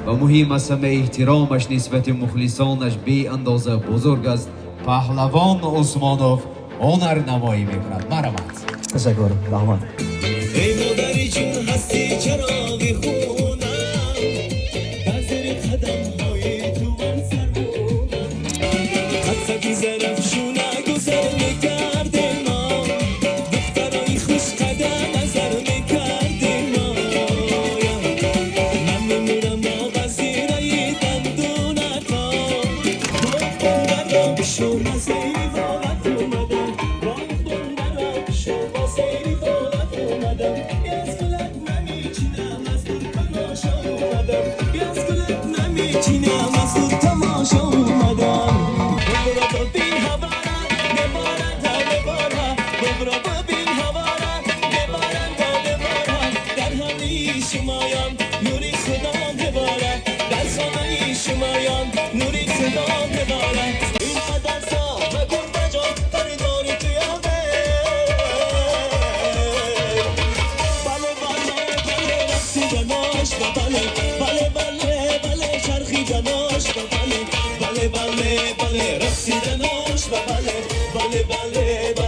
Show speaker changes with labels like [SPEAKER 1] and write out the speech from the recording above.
[SPEAKER 1] و مهم از همه احترامش نسبت مخلصانش بی اندازه بزرگ است. پهلوان عثمانوف هنرنمایی میکند. مرحمت.
[SPEAKER 2] تشکر. رحمت.
[SPEAKER 3] ای مادری جون هستی چراغی خونم در زیر قدم های تو من سر بودم حتی بی زرفشونه گذر میکرده ما دخترای خوش قدم نظر میکرده ما من میمونم با غزیرای دندونتا بردم شما زیبارت اومدم بردم شما زیبارت اومدم از گلت نمیچینم از دور تماشا اومدم از گلت نمیچینم از دور تماشا اومدم ببرا ببین هوارم نبارم تا نبارم ببرا ببین هوارم نبارم تا نبارم در همه شمایم نوری خدا نبارم در خانه شمایم نوری خدا نبارم این قدر صاف و گربه جان خریداری تویمه بله بله بله رقصی جناش و بله بله بله بله چرخی جناش و بله بله بله بله رقصی جناش و بله بله بله